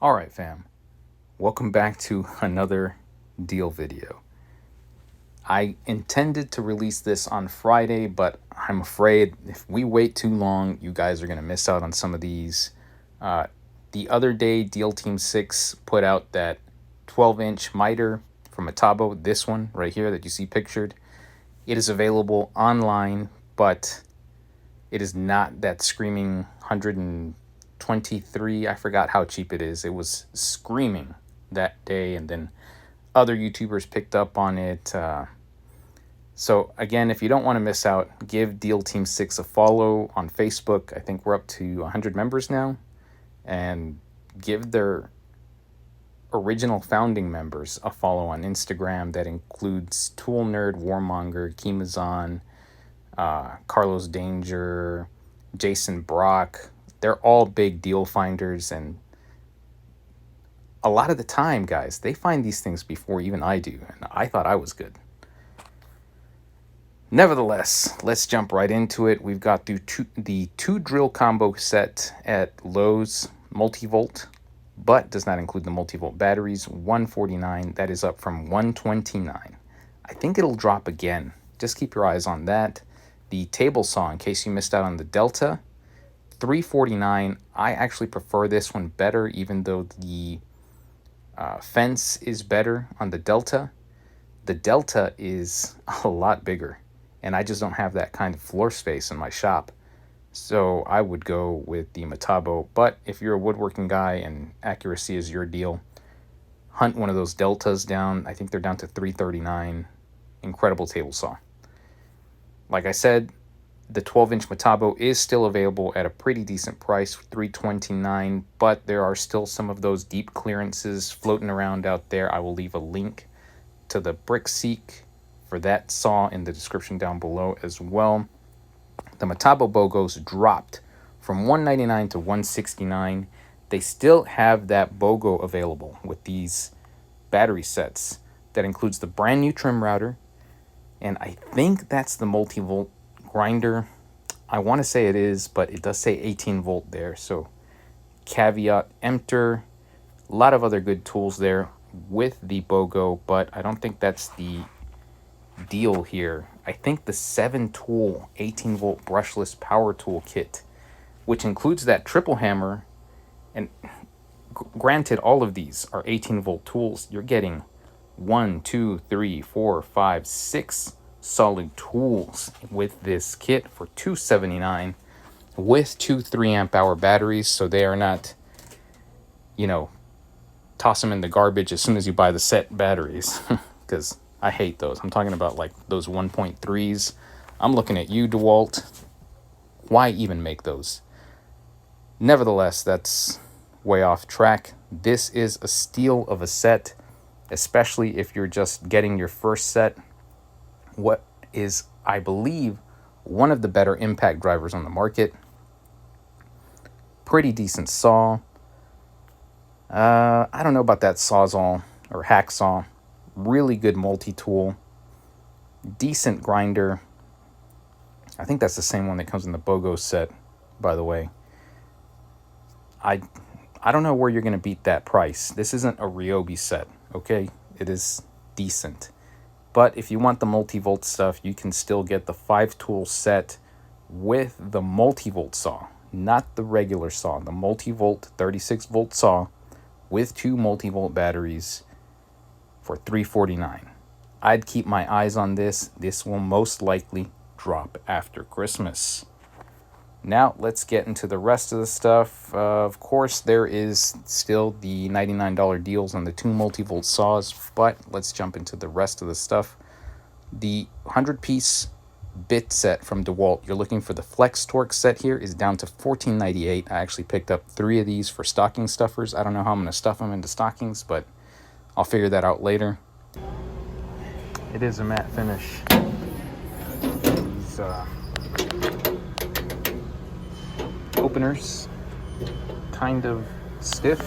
All right, fam. Welcome back to another deal video. I intended to release this on Friday, but I'm afraid if we wait too long, you guys are going to miss out on some of these. Uh, the other day, Deal Team 6 put out that 12-inch miter from Metabo, this one right here that you see pictured. It is available online, but it is not that screaming 123. I forgot how cheap it is. It was screaming that day, and then other YouTubers picked up on it. So again, if you don't want to miss out, give Deal Team 6 a follow on Facebook. I think we're up to 100 members now. And give their original founding members a follow on Instagram. That includes Tool Nerd, Warmonger, Kimazan, Carlos Danger, Jason Brock. They're all big deal finders, and a lot of the time, guys, they find these things before even I do, and I thought I was good. Nevertheless, let's jump right into it. We've got the two drill combo set at Lowe's, multi-volt, but does not include the multi-volt batteries. $149. That is up from $129. I think it'll drop again. Just keep your eyes on that. The table saw, in case you missed out on the Delta, $349. I actually prefer this one better, even though the fence is better on the Delta. The Delta is a lot bigger, and I just don't have that kind of floor space in my shop. So I would go with the Metabo. But if you're a woodworking guy and accuracy is your deal, hunt one of those Deltas down. I think they're down to $339. Incredible table saw. Like I said, the 12-inch Metabo is still available at a pretty decent price, $329, but there are still some of those deep clearances floating around out there. I will leave a link to the BrickSeek for that saw in the description down below as well. The Metabo BOGOs dropped from $199 to $169. They still have that BOGO available with these battery sets. That includes the brand new trim router, and I think that's the multi-volt grinder. I want to say it is, but it does say 18 volt there, so caveat emptor. A lot of other good tools there with the BOGO, but I don't think that's the deal here. I think the 7-tool 18 volt brushless power tool kit, which includes that triple hammer, and granted all of these are 18 volt tools, you're getting 1, 2, 3, 4, 5, 6 solid tools with this kit for $279 with two 3-amp hour batteries, so they are not, toss them in the garbage as soon as you buy the set batteries, because I hate those. I'm talking about like those 1.3s. I'm looking at you, DeWalt. Why even make those? Nevertheless, that's way off track. This is a steal of a set, especially if you're just getting your first set. What is, I believe, one of the better impact drivers on the market. Pretty decent saw. I don't know about that Sawzall or hacksaw. Really good multi-tool. Decent grinder. I think that's the same one that comes in the BOGO set, by the way. I don't know where you're going to beat that price. This isn't a Ryobi set, okay? It is decent. But if you want the multi-volt stuff, you can still get the 5-tool set with the multi-volt saw, not the regular saw. The multi-volt 36-volt saw with 2 multi-volt batteries for $349. I'd keep my eyes on this. This will most likely drop after Christmas. Now, let's get into the rest of the stuff. Of course, there is still the $99 deals on the 2 multi-volt saws, but let's jump into the rest of the stuff. The 100-piece bit set from DeWalt, you're looking for the Flex Torque set here, is down to $14.98. I actually picked up 3 of these for stocking stuffers. I don't know how I'm going to stuff them into stockings, but I'll figure that out later. It is a matte finish. These openers, kind of stiff.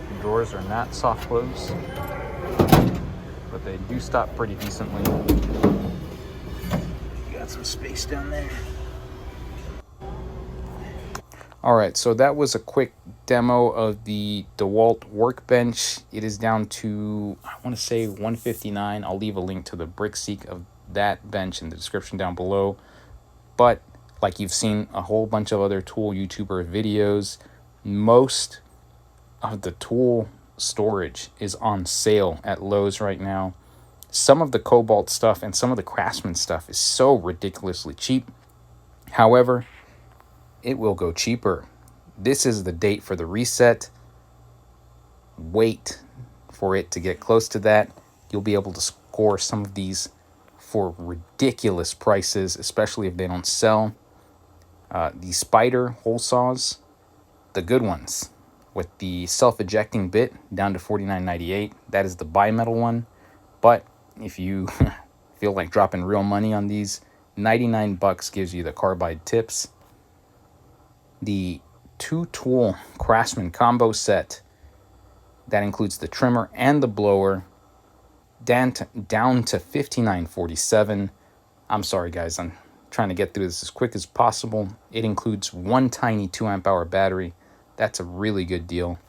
The drawers are not soft close, but but they do stop pretty decently. You got some space down there. All right, so that was a quick demo of the DeWalt workbench. It is down to, I want to say 159. I'll leave a link to the BrickSeek of that bench in the description down below. But like you've seen a whole bunch of other tool YouTuber videos, most of the tool storage is on sale at Lowe's right now. Some of the Cobalt stuff and some of the Craftsman stuff is so ridiculously cheap. However, it will go cheaper. This is the date for the reset. Wait for it to get close to that. You'll be able to score some of these for ridiculous prices, especially if they don't sell. The Spider hole saws, the good ones, with the self-ejecting bit down to $49.98. That is the bimetal one. But if you feel like dropping real money on these, $99 gives you the carbide tips. The 2-tool Craftsman combo set that includes the trimmer and the blower, down to $59.47. I'm sorry guys, I'm trying to get through this as quick as possible. It includes one tiny 2 amp-hour battery. That's a really good deal,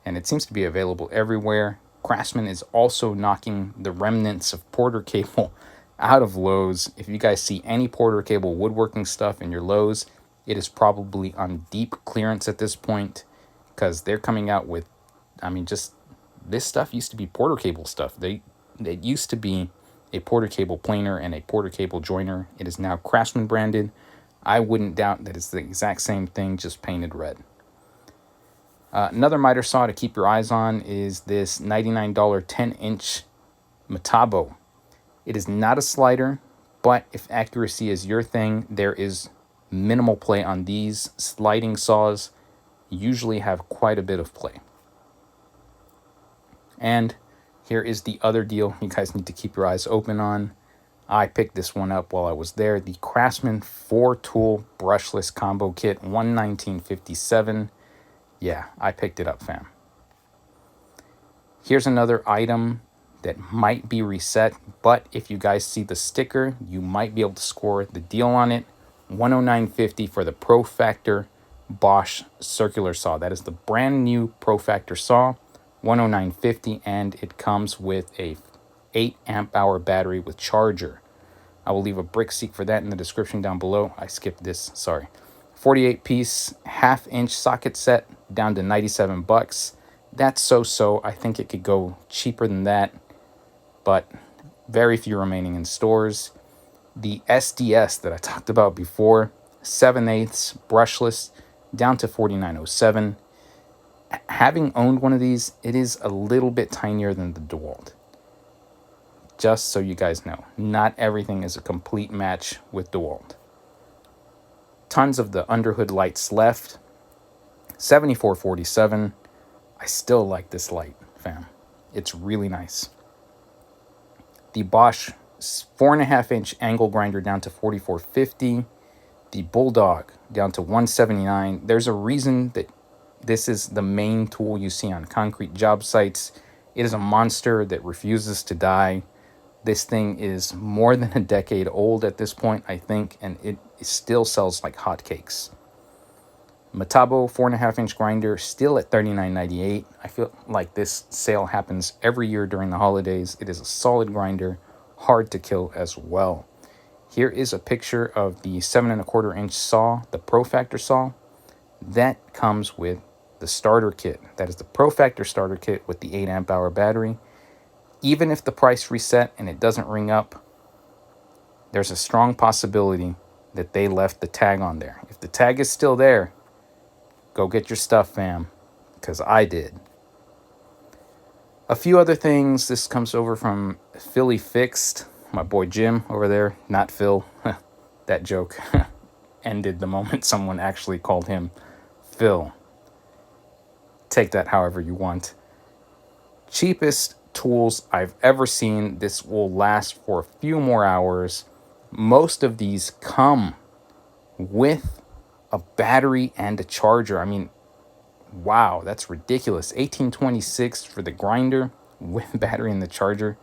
and it seems to be available everywhere. Craftsman is also knocking the remnants of Porter cable out of Lowe's. If you guys see any Porter cable woodworking stuff in your Lowe's, it is probably on deep clearance at this point, because they're coming out with, I mean, just this stuff used to be Porter cable stuff. It used to be a Porter cable planer and a Porter cable joiner. It is now Craftsman branded. I wouldn't doubt that it's the exact same thing, just painted red. Another miter saw to keep your eyes on is this $99 10-inch Metabo. It is not a slider, but if accuracy is your thing, there is minimal play on these. Sliding saws usually have quite a bit of play. And here is the other deal you guys need to keep your eyes open on. I picked this one up while I was there. The Craftsman 4-tool brushless combo kit, $119.57. Yeah, I picked it up, fam. Here's another item that might be reset, but if you guys see the sticker, you might be able to score the deal on it. $109.50 for the Pro Factor Bosch circular saw. That is the brand new Pro Factor saw, $109.50, and it comes with a 8 amp-hour battery with charger. I will leave a BrickSeek for that in the description down below. I skipped this, sorry. 48-piece half-inch socket set down to $97. That's so-so. I think it could go cheaper than that, but very few remaining in stores. The SDS that I talked about before, 7/8 brushless, down to $49.07. Having owned one of these, it is a little bit tinier than the DeWalt. Just so you guys know, not everything is a complete match with DeWalt. Tons of the underhood lights left, $74.47. I still like this light, fam. It's really nice. The Bosch 4.5-inch angle grinder down to $44.50. The Bulldog down to $179. There's a reason that this is the main tool you see on concrete job sites. It is a monster that refuses to die. This thing is more than a decade old at this point, I think, and it still sells like hotcakes. Metabo 4.5-inch grinder, still at $39.98. I feel like this sale happens every year during the holidays. It is a solid grinder, hard to kill as well. Here is a picture of the 7.25-inch saw, the Pro Factor saw. That comes with the starter kit. That is the Pro Factor starter kit with the 8 amp-hour battery. Even if the price reset and it doesn't ring up, there's a strong possibility that they left the tag on there. If the tag is still there, go get your stuff, fam, because I did. A few other things. This comes over from Philly Fixed, my boy Jim over there, not Phil. That joke ended the moment someone actually called him Phil. Take that however you want. Cheapest tools I've ever seen. This will last for a few more hours. Most of these come with a battery and a charger. I mean, wow, that's ridiculous. $18.26 for the grinder with battery and the charger.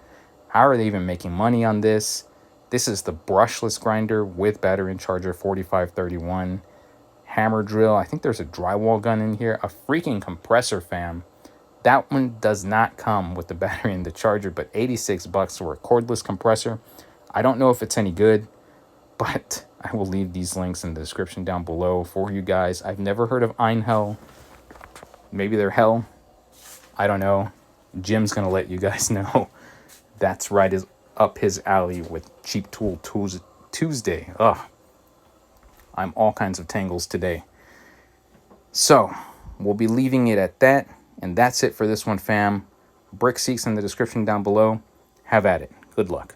How are they even making money on this? This is the brushless grinder with battery and charger, 4531. Hammer drill. I think there's a drywall gun in here. A freaking compressor, fam. That one does not come with the battery and the charger, but 86 bucks for a cordless compressor. I don't know if it's any good, but I will leave these links in the description down below for you guys. I've never heard of Einhell. Maybe they're hell. I don't know. Jim's going to let you guys know. That's right up his alley with Cheap Tool Tuesday. Ugh. I'm all kinds of tangles today. So, we'll be leaving it at that. And that's it for this one, fam. Brick Seeks in the description down below. Have at it. Good luck.